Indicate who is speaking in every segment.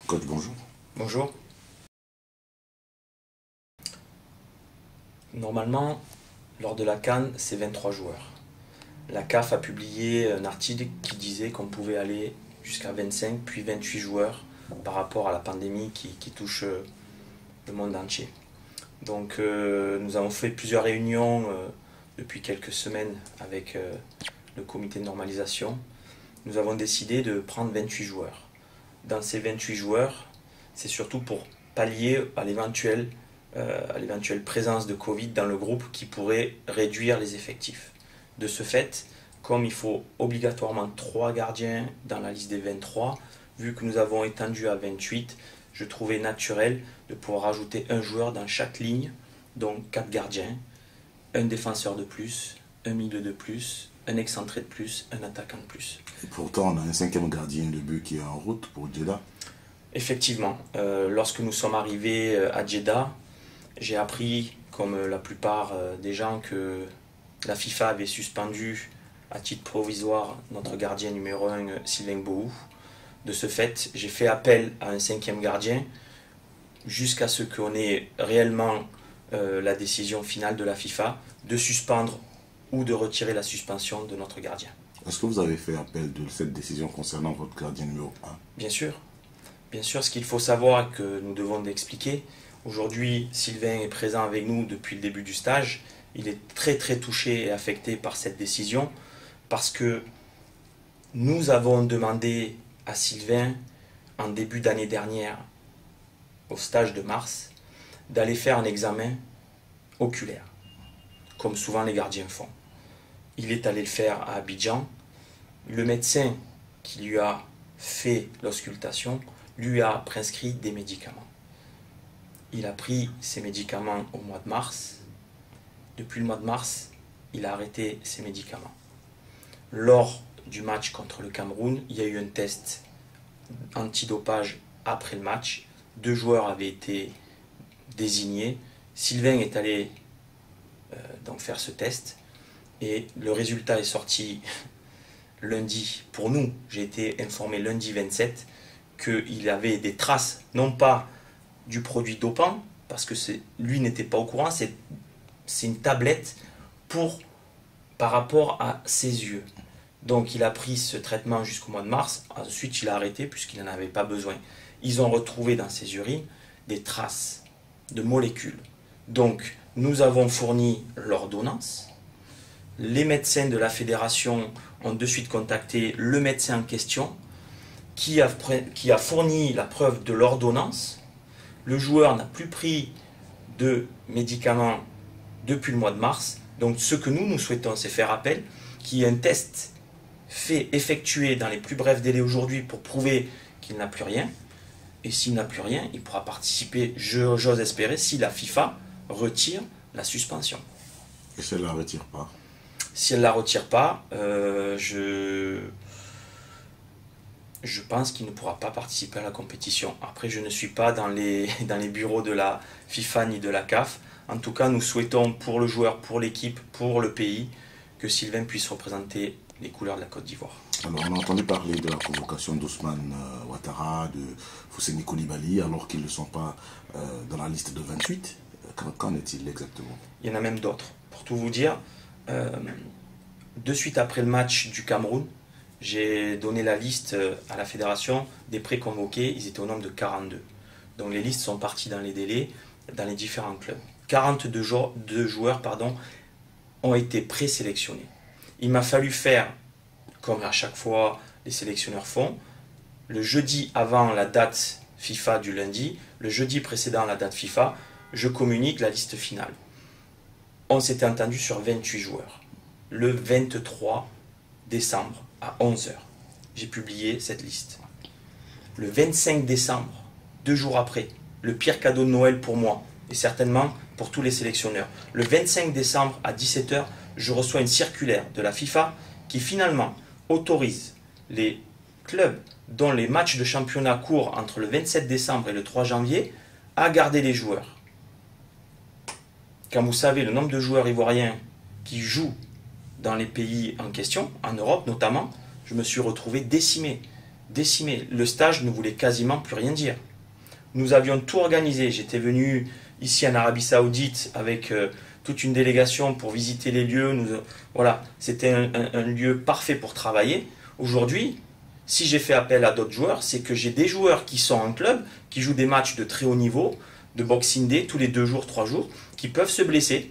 Speaker 1: Coach, bonjour.
Speaker 2: Bonjour. Normalement, lors de la CAN, c'est 23 joueurs. La CAF a publié un article qui disait qu'on pouvait aller jusqu'à 25 puis 28 joueurs par rapport à la pandémie qui touche le monde entier. Donc nous avons fait plusieurs réunions depuis quelques semaines avec le comité de normalisation. Nous avons décidé de prendre 28 joueurs. Dans ces 28 joueurs, c'est surtout pour pallier à l'éventuelle présence de Covid dans le groupe qui pourrait réduire les effectifs. De ce fait, comme il faut obligatoirement 3 gardiens dans la liste des 23, vu que nous avons étendu à 28, je trouvais naturel de pouvoir rajouter un joueur dans chaque ligne, donc 4 gardiens, un défenseur de plus, un milieu de plus, un excentré de plus, un attaquant de plus.
Speaker 1: Et pourtant, on a un cinquième gardien de but qui est en route pour Jeddah.
Speaker 2: Effectivement, lorsque nous sommes arrivés à Jeddah, j'ai appris, comme la plupart des gens, que la FIFA avait suspendu à titre provisoire notre gardien numéro 1, Sylvain Bohou. De ce fait, j'ai fait appel à un cinquième gardien jusqu'à ce qu'on ait réellement la décision finale de la FIFA de suspendre ou de retirer la suspension de notre gardien.
Speaker 1: Est-ce que vous avez fait appel de cette décision concernant votre gardien numéro 1?
Speaker 2: Bien sûr. Bien sûr, ce qu'il faut savoir et que nous devons expliquer, aujourd'hui, Sylvain est présent avec nous depuis le début du stage. Il est très touché et affecté par cette décision parce que nous avons demandé à Sylvain, en début d'année dernière, au stage de mars, d'aller faire un examen oculaire, comme souvent les gardiens font. Il est allé le faire à Abidjan. Le médecin qui lui a fait l'auscultation lui a prescrit des médicaments. Il a pris ces médicaments au mois de mars. Depuis le mois de mars, il a arrêté ses médicaments. Lors du match contre le Cameroun, il y a eu un test antidopage après le match. 2 joueurs avaient été désignés. Sylvain est allé donc faire ce test et le résultat est sorti lundi. Pour nous, j'ai été informé lundi 27 qu'il avait des traces, non pas du produit dopant, parce que lui n'était pas au courant, c'est une tablette par rapport à ses yeux. Donc il a pris ce traitement jusqu'au mois de mars, ensuite il a arrêté puisqu'il n'en avait pas besoin. Ils ont retrouvé dans ses urines des traces de molécules. Donc nous avons fourni l'ordonnance. Les médecins de la fédération ont de suite contacté le médecin en question qui a fourni la preuve de l'ordonnance. Le joueur n'a plus pris de médicaments depuis le mois de mars. Donc ce que nous souhaitons, c'est faire appel, qu'il y ait un test effectué dans les plus brefs délais aujourd'hui pour prouver qu'il n'a plus rien. Et s'il n'a plus rien, il pourra participer, j'ose espérer, si la FIFA retire la suspension.
Speaker 1: Et si elle ne la retire pas?
Speaker 2: Si elle ne la retire pas, je pense qu'il ne pourra pas participer à la compétition. Après, je ne suis pas dans les bureaux de la FIFA ni de la CAF. En tout cas, nous souhaitons pour le joueur, pour l'équipe, pour le pays, que Sylvain puisse représenter les couleurs de la Côte d'Ivoire.
Speaker 1: Alors, on a entendu parler de la convocation d'Ousmane Ouattara, de Fousseni Koulibaly, alors qu'ils ne sont pas dans la liste de 28. Qu'en est-il exactement?
Speaker 2: Il y en a même d'autres. Pour tout vous dire, de suite après le match du Cameroun, j'ai donné la liste à la fédération des préconvoqués. Ils étaient au nombre de 42. Donc les listes sont parties dans les délais, dans les différents clubs. 42 joueurs ont été présélectionnés. Il m'a fallu faire, comme à chaque fois les sélectionneurs font, le jeudi avant la date FIFA du lundi, le jeudi précédent la date FIFA, je communique la liste finale. On s'était entendu sur 28 joueurs. Le 23 décembre à 11 h, j'ai publié cette liste. Le 25 décembre, 2 jours après, le pire cadeau de Noël pour moi, et certainement pour tous les sélectionneurs. Le 25 décembre à 17 h, je reçois une circulaire de la FIFA qui finalement autorise les clubs dont les matchs de championnat courent entre le 27 décembre et le 3 janvier à garder les joueurs. Quand vous savez le nombre de joueurs ivoiriens qui jouent dans les pays en question, en Europe notamment, je me suis retrouvé décimé. décimé. Le stage ne voulait quasiment plus rien dire. Nous avions tout organisé. J'étais venu ici en Arabie Saoudite avec toute une délégation pour visiter les lieux. Voilà, c'était un lieu parfait pour travailler. Aujourd'hui, si j'ai fait appel à d'autres joueurs, c'est que j'ai des joueurs qui sont en club, qui jouent des matchs de très haut niveau, de Boxing Day, tous les 2 jours, 3 jours, qui peuvent se blesser.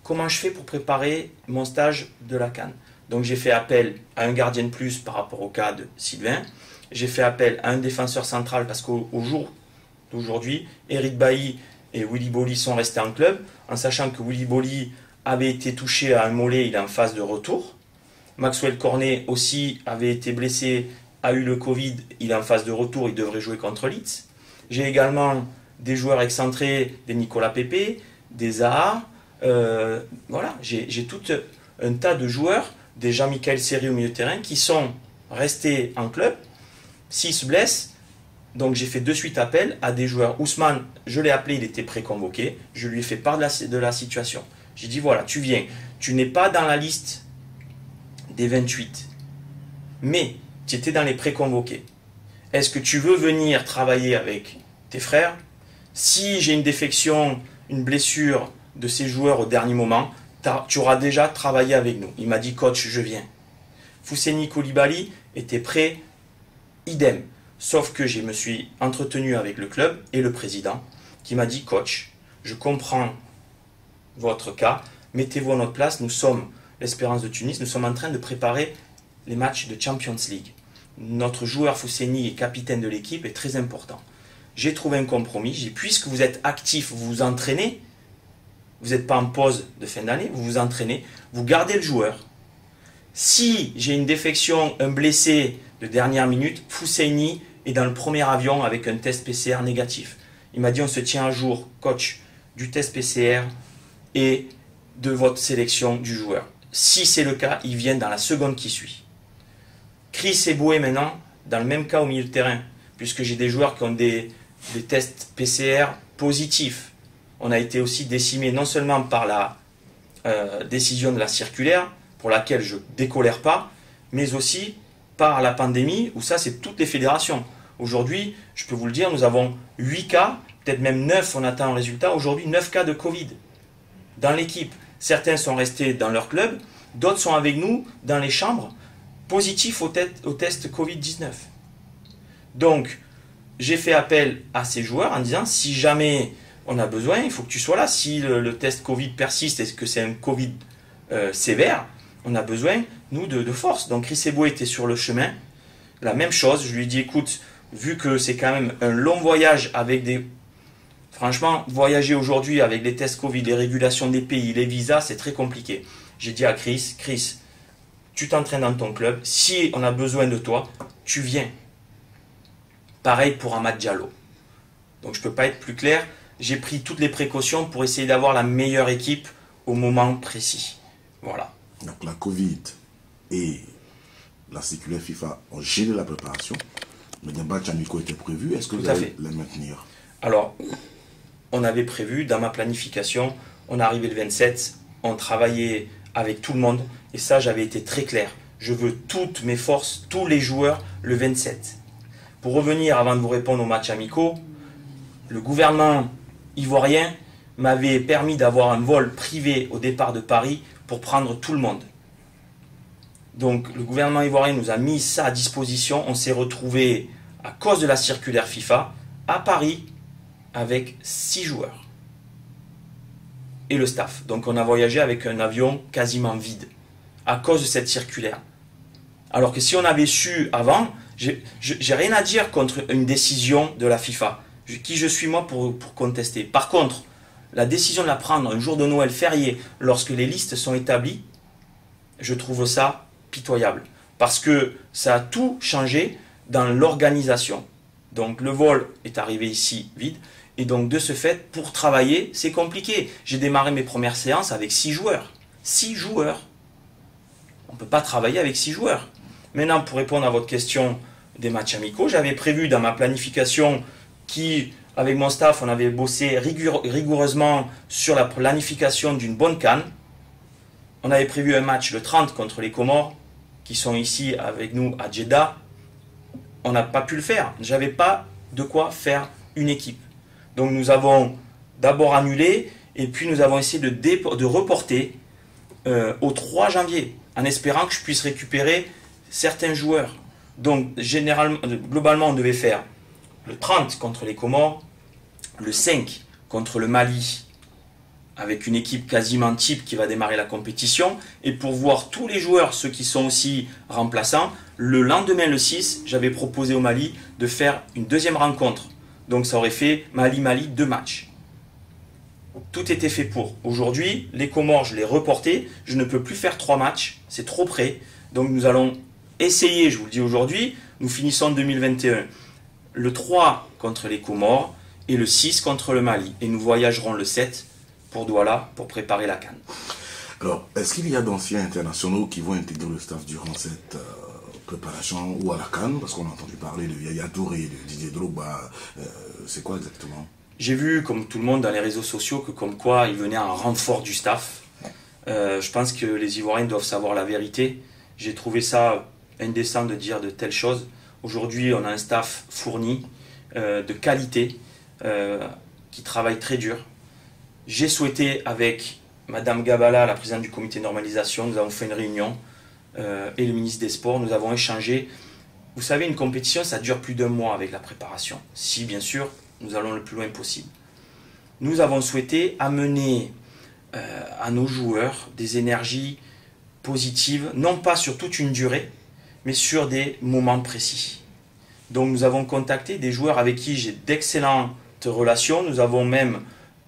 Speaker 2: Comment je fais pour préparer mon stage de la CAN? Donc j'ai fait appel à un gardien de plus par rapport au cas de Sylvain. J'ai fait appel à un défenseur central parce qu'au jour d'aujourd'hui, Eric Bailly et Willy Bolly sont restés en club, en sachant que Willy Bolly avait été touché à un mollet, il est en phase de retour. Maxwell Cornet aussi avait été blessé, a eu le Covid, il est en phase de retour, il devrait jouer contre Leeds. J'ai également des joueurs excentrés, des Nicolas Pepe, des Zaha. Voilà, j'ai tout un tas de joueurs, des Jean-Michel Seri au milieu de terrain, qui sont restés en club. S'ils se blessent, donc j'ai fait de suite appel à des joueurs. Ousmane, je l'ai appelé, il était préconvoqué. Je lui ai fait part de la situation. J'ai dit voilà, tu viens. Tu n'es pas dans la liste des 28, mais tu étais dans les préconvoqués. Est-ce que tu veux venir travailler avec tes frères? Si j'ai une défection, une blessure de ces joueurs au dernier moment, tu auras déjà travaillé avec nous. Il m'a dit coach, je viens. Fousseni Koulibaly était prêt, idem. Sauf que je me suis entretenu avec le club et le président qui m'a dit coach, je comprends votre cas, mettez-vous à notre place, nous sommes l'Espérance de Tunis, nous sommes en train de préparer les matchs de Champions League. Notre joueur Fousseni, capitaine de l'équipe, est très important. J'ai trouvé un compromis, puisque vous êtes actif, vous vous entraînez, vous n'êtes pas en pause de fin d'année, vous vous entraînez, vous gardez le joueur. Si j'ai une défection, un blessé de dernière minute, Fousseni est dans le premier avion avec un test PCR négatif. Il m'a dit on se tient à jour, coach, du test PCR et de votre sélection du joueur. Si c'est le cas, il vient dans la seconde qui suit. Chris Eboué maintenant, dans le même cas au milieu de terrain, puisque j'ai des joueurs qui ont des tests PCR positifs. On a été aussi décimé non seulement par la décision de la circulaire, pour laquelle je ne décolère pas, mais aussi par la pandémie, où ça c'est toutes les fédérations. Aujourd'hui, je peux vous le dire, nous avons 8 cas, peut-être même 9, on attend un résultat. Aujourd'hui, 9 cas de Covid dans l'équipe. Certains sont restés dans leur club, d'autres sont avec nous dans les chambres, positifs au test Covid-19. Donc, j'ai fait appel à ces joueurs en disant, si jamais on a besoin, il faut que tu sois là. Si le test Covid persiste et que c'est un Covid sévère, on a besoin, nous, de force. Donc, Chris Eboué était sur le chemin. La même chose, je lui ai dit, écoute, vu que c'est quand même un long voyage avec des... Franchement, voyager aujourd'hui avec les tests Covid, les régulations des pays, les visas, c'est très compliqué. J'ai dit à Chris, tu t'entraînes dans ton club. Si on a besoin de toi, tu viens. Pareil pour Amad Diallo. Donc je ne peux pas être plus clair. J'ai pris toutes les précautions pour essayer d'avoir la meilleure équipe au moment précis. Voilà.
Speaker 1: Donc la Covid et la circulaire FIFA ont gelé la préparation. Mais des matchs amicaux étaient prévus. Est-ce que vous allez les maintenir?
Speaker 2: Alors, on avait prévu, dans ma planification, on arrivait le 27, on travaillait avec tout le monde. Et ça, j'avais été très clair. Je veux toutes mes forces, tous les joueurs, le 27. Pour revenir, avant de vous répondre aux matchs amicaux, le gouvernement ivoirien m'avait permis d'avoir un vol privé au départ de Paris pour prendre tout le monde. Donc le gouvernement ivoirien nous a mis ça à disposition. On s'est retrouvé, à cause de la circulaire FIFA, à Paris avec 6 joueurs. Et le staff. Donc on a voyagé avec un avion quasiment vide, à cause de cette circulaire. Alors que si on avait su avant, j'ai rien à dire contre une décision de la FIFA. Qui je suis moi pour contester? Par contre, la décision de la prendre un jour de Noël férié, lorsque les listes sont établies, je trouve ça pitoyable. Parce que ça a tout changé dans l'organisation. Donc le vol est arrivé ici vide. Et donc de ce fait, pour travailler, c'est compliqué. J'ai démarré mes premières séances avec 6 joueurs. 6 joueurs. On ne peut pas travailler avec 6 joueurs. Maintenant, pour répondre à votre question des matchs amicaux, j'avais prévu dans ma planification avec mon staff, on avait bossé rigoureusement sur la planification d'une bonne CAN. On avait prévu un match le 30 contre les Comores, qui sont ici avec nous à Jeddah. on n'a pas pu le faire. J'avais pas de quoi faire une équipe. Donc nous avons d'abord annulé et puis nous avons essayé de reporter au 3 janvier en espérant que je puisse récupérer certains joueurs. Donc globalement, on devait faire le 30 contre les Comores, le 5 contre le Mali, avec une équipe quasiment type qui va démarrer la compétition. Et pour voir tous les joueurs, ceux qui sont aussi remplaçants, le lendemain, le 6, j'avais proposé au Mali de faire une deuxième rencontre. Donc ça aurait fait Mali-Mali 2 matchs. Tout était fait pour. Aujourd'hui, les Comores, je l'ai reporté. Je ne peux plus faire 3 matchs. C'est trop près. Donc nous allons essayer, je vous le dis aujourd'hui, nous finissons 2021. Le 3 contre les Comores et le 6 contre le Mali. Et nous voyagerons le 7 pour Douala pour préparer la CAN.
Speaker 1: Alors, est-ce qu'il y a d'anciens internationaux qui vont intégrer le staff durant cette préparation ou à la CAN? Parce qu'on a entendu parler de Yaya Touré, de Didier Drogba. C'est quoi exactement?
Speaker 2: J'ai vu, comme tout le monde, dans les réseaux sociaux, que comme quoi il venait en renfort du staff. Je pense que les Ivoiriens doivent savoir la vérité. J'ai trouvé ça indécent de dire de telles choses. Aujourd'hui, on a un staff fourni, de qualité, qui travaille très dur. J'ai souhaité, avec Madame Gabala, la présidente du comité de normalisation, nous avons fait une réunion, et le ministre des Sports, nous avons échangé. Vous savez, une compétition, ça dure plus d'1 mois avec la préparation. Si, bien sûr, nous allons le plus loin possible. Nous avons souhaité amener à nos joueurs des énergies positives, non pas sur toute une durée, mais sur des moments précis. Donc nous avons contacté des joueurs avec qui j'ai d'excellentes relations. Nous avons même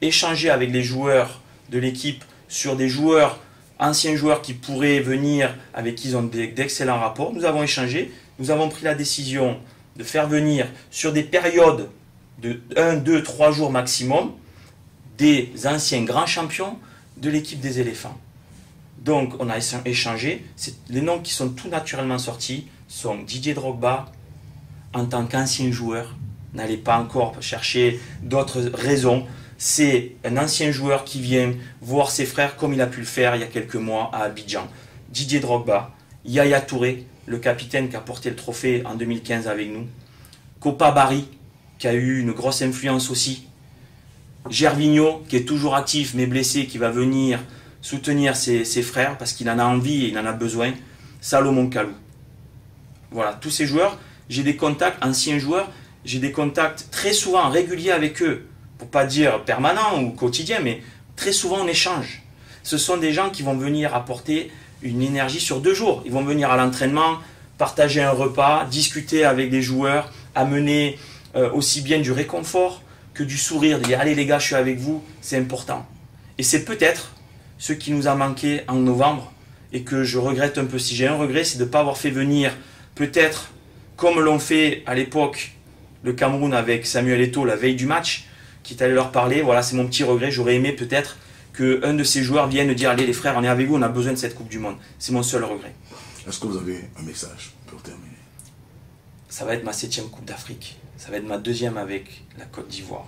Speaker 2: échangé avec les joueurs de l'équipe sur des joueurs, anciens joueurs qui pourraient venir, avec qui ils ont d'excellents rapports. Nous avons échangé, nous avons pris la décision de faire venir sur des périodes de 1, 2, 3 jours maximum des anciens grands champions de l'équipe des éléphants. Donc on a échangé, les noms qui sont tout naturellement sortis sont Didier Drogba en tant qu'ancien joueur. N'allez pas encore chercher d'autres raisons. C'est un ancien joueur qui vient voir ses frères comme il a pu le faire il y a quelques mois à Abidjan. Didier Drogba, Yaya Touré, le capitaine qui a porté le trophée en 2015 avec nous, Kopa Barry, qui a eu une grosse influence aussi, Gervinho, qui est toujours actif mais blessé, qui va venir soutenir ses frères parce qu'il en a envie et il en a besoin, Salomon Kalou. Voilà, tous ces joueurs, j'ai des contacts, anciens joueurs, j'ai des contacts très souvent réguliers avec eux, pour pas dire permanent ou quotidien, mais très souvent on échange. Ce sont des gens qui vont venir apporter une énergie sur 2 jours. Ils vont venir à l'entraînement, partager un repas, discuter avec des joueurs, amener aussi bien du réconfort que du sourire, de dire allez les gars, je suis avec vous, c'est important. Et c'est peut-être ce qui nous a manqué en novembre et que je regrette un peu. Si j'ai un regret, c'est de ne pas avoir fait venir peut-être comme l'ont fait à l'époque le Cameroun avec Samuel Eto'o la veille du match, qui est allé leur parler. Voilà, c'est mon petit regret. J'aurais aimé peut-être qu'un de ces joueurs vienne dire allez les frères, on est avec vous, on a besoin de cette Coupe du Monde. C'est mon seul regret.
Speaker 1: Est-ce que vous avez un message pour terminer?
Speaker 2: Ça va être ma 7e Coupe d'Afrique. Ça va être ma 2e avec la Côte d'Ivoire.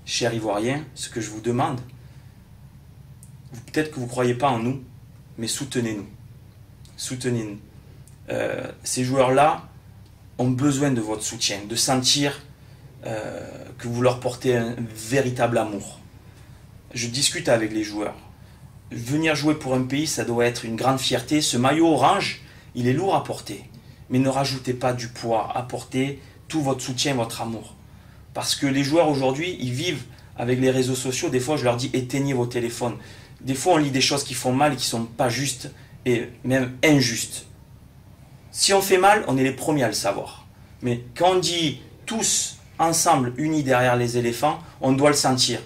Speaker 2: Chers Ivoiriens, ce que je vous demande, peut-être que vous ne croyez pas en nous, mais soutenez-nous. Soutenez-nous. Ces joueurs-là ont besoin de votre soutien, de sentir que vous leur portez un véritable amour. Je discute avec les joueurs. Venir jouer pour un pays, ça doit être une grande fierté. Ce maillot orange, il est lourd à porter. Mais ne rajoutez pas du poids, apportez tout votre soutien, votre amour. Parce que les joueurs aujourd'hui, ils vivent avec les réseaux sociaux. Des fois, je leur dis éteignez vos téléphones. Des fois, on lit des choses qui font mal et qui ne sont pas justes et même injustes. Si on fait mal, on est les premiers à le savoir. Mais quand on dit tous ensemble, unis derrière les éléphants, on doit le sentir.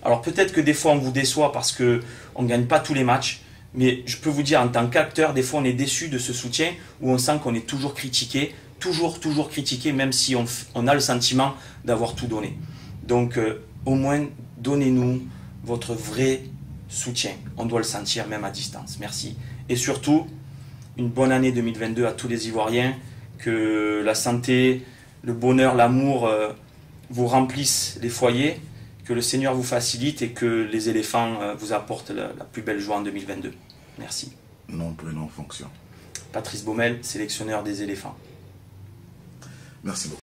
Speaker 2: Alors peut-être que des fois on vous déçoit parce qu'on ne gagne pas tous les matchs, mais je peux vous dire en tant qu'acteur, des fois on est déçu de ce soutien où on sent qu'on est toujours critiqué, toujours critiqué, même si on a le sentiment d'avoir tout donné. Donc au moins donnez-nous votre vrai soutien. On doit le sentir même à distance. Merci. Et surtout, une bonne année 2022 à tous les Ivoiriens, que la santé, le bonheur, l'amour vous remplissent les foyers, que le Seigneur vous facilite et que les éléphants vous apportent la plus belle joie en 2022. Merci.
Speaker 1: Nom, prénom, fonction.
Speaker 2: Patrice Baumel, sélectionneur des éléphants.
Speaker 1: Merci beaucoup.